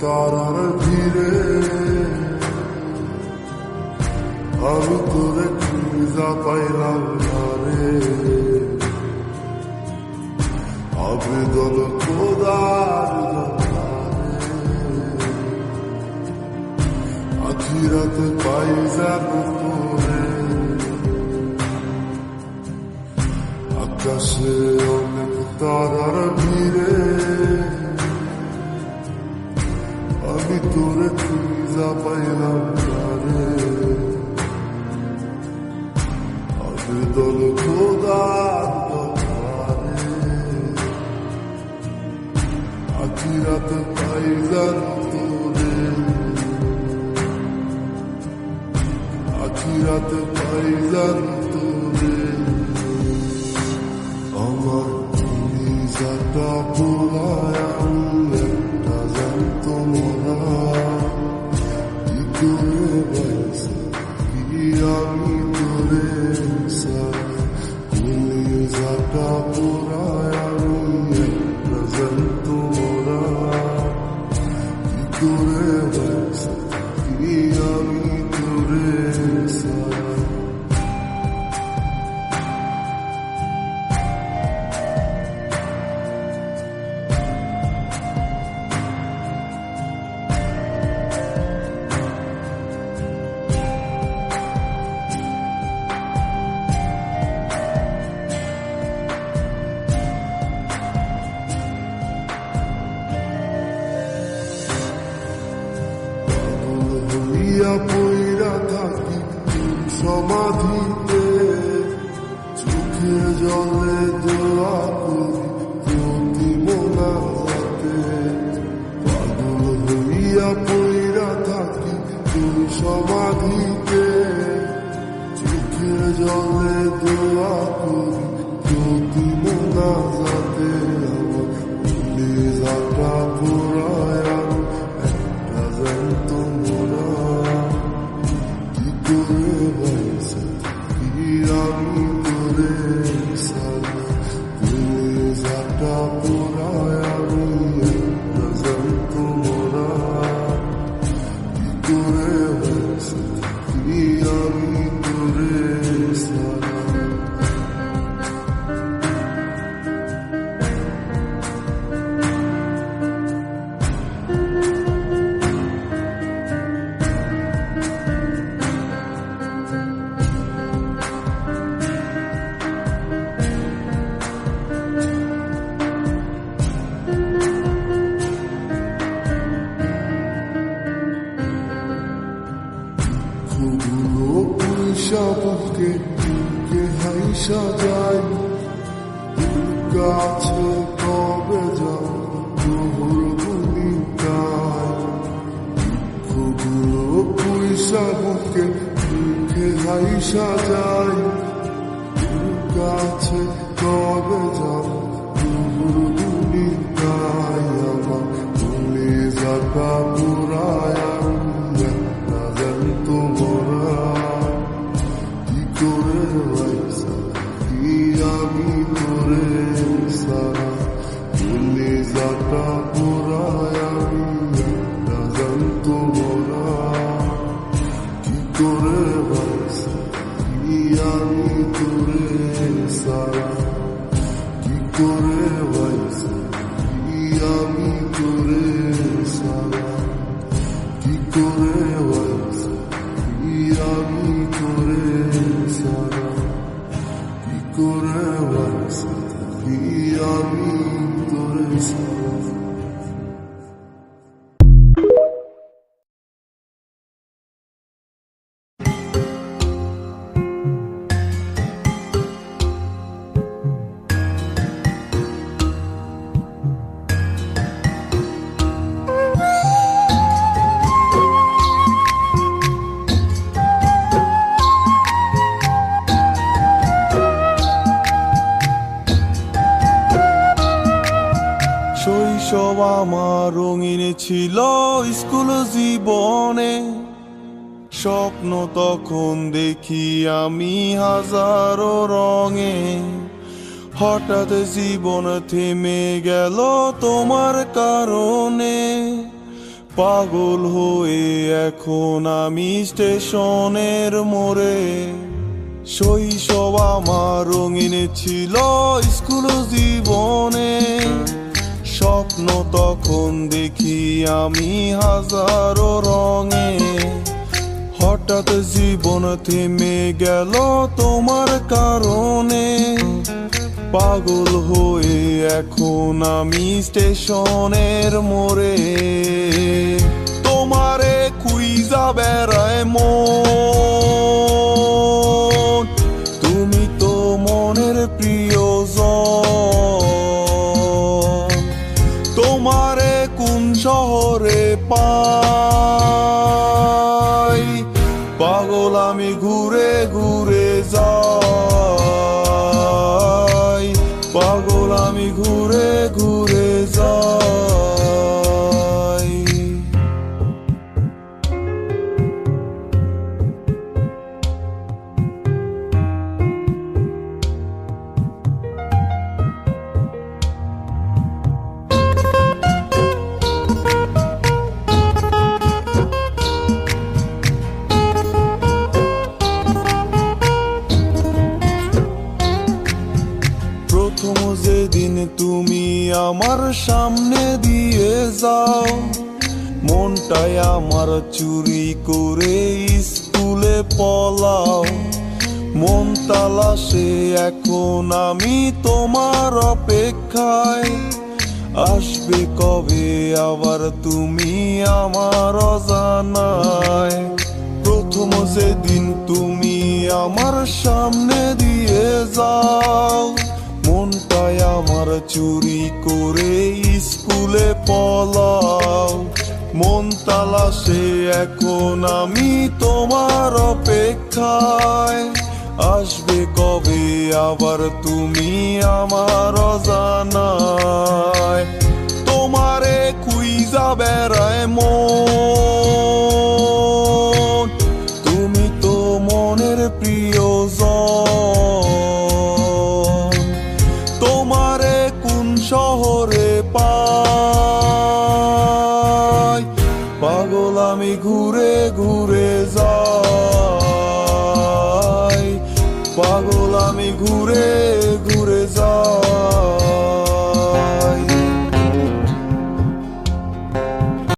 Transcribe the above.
তারার ভিড়ে আমি তোরে খুঁজা পাইলাম না রে। আবেদন খোদার আখিরাতে পাই যাবো তোরে। আকাশে অনেক তারার ভিড়ে আমি তোরে খুঁজা পাইলাম না রে। আবেদন খোদার আখিরাতে পাই যাবো তোরে। আখিরাতে পাই যাবো তোরে। আমার নিজটা পোড়ায় একটা জ্যান্ত মরা কি করে বাইছে কি আমি তোরে নিজটা পোড়ায় একটা জ্যান্ত মরা কি করে বাইছে কি আমি তোরে পইরা থাকি সমাধিতে চোখের জলে দোয়া করি প্রতি মোনাজাতে। পাগল হইয়া পইরা থাকি তুই সমাধিতে চোখের জলে দোয়া করি প্রতি মোনাজাতে। আমার কলিজাটা পোড়ায় একটা জ্যান্ত মোরা কি করে বাইছে কি আমি তোরে সারা। কলিজাটা পোড়ায় একটা জ্যান্ত মোরা কি করে বাইছে কি আমি তোরে সারা। ফুলগুলো পয়সা বুকে বুকে হাইসা যায় গাছে কবে যাও তোর ভূমিকায়। ফুলগুলো পয়সা বুকে বুকে হাইসা যায় গাছে কবে যাও তোর ভূমিকায়। আমার কলিজাটা পোড়ায় কি করে বাইছে কি আমি তোরে সারা। কলিজাটা পোড়ায় একটা জ্যান্ত মোরা কি করে বাইছে কি আমি তোরে সারা। কি করে বাইছে কি আমি তোরে সারা। কি করে বাইছে কি আমি তোরে সারা। কি করে বাইছে কি আমি তোরে সারা। শৈশব আমার রঙিন ছিল স্কুল জীবনে। স্বপ্ন তখন দেখি আমি হাজারো রঙে। হঠাৎ জীবন থেমে গেল তোমার কারণে। পাগল হয়ে এখন আমি স্টেশনের মোড়ে। শৈশব আমার রঙিন ছিল স্কুল জীবনে, স্বপ্ন তখন দেখি আমি হাজারো রঙে। হঠাৎ জীবন থেমে গেল তোমার কারণে, পাগল হয়ে এখন আমি স্টেশনের মোড়ে। তোমারে খুইজা বেড়ায় মন, তুমি তো মনের প্রিয়জন। তোমারে কোন শহরে পাই, পাগল আমি ঘুরে ঘুরে যাই, পাগল আমি ঘুরে ঘুরে যাই। প্রথম যেদিন তুমি আমার সামনে দিয়ে যাও, মনটাই আমার চুরি করে স্কুলে পলাও। মন তালাশে এখন আমি তোমার অপেক্ষায়, আসবে কবে আবার তুমি আমার অজানায়। প্রথম যেদিন তুমি আমার সামনে দিয়ে যাও, মনটাই আমার চুরি করে স্কুলে পলাও। মন তালাশে এখন আমি তোমার অপেক্ষায়, আসবে কবে আবার তুমি আমার অজানায়। তোমারে খুইজা বেড়ায় মন, তুমি তো মনের প্রিয়জন। তোমারে কোন শহরে পাই, পাগল আমি ঘুরে ঘুরে যাই, পাগল আমি ঘুরে ঘুরে যাই।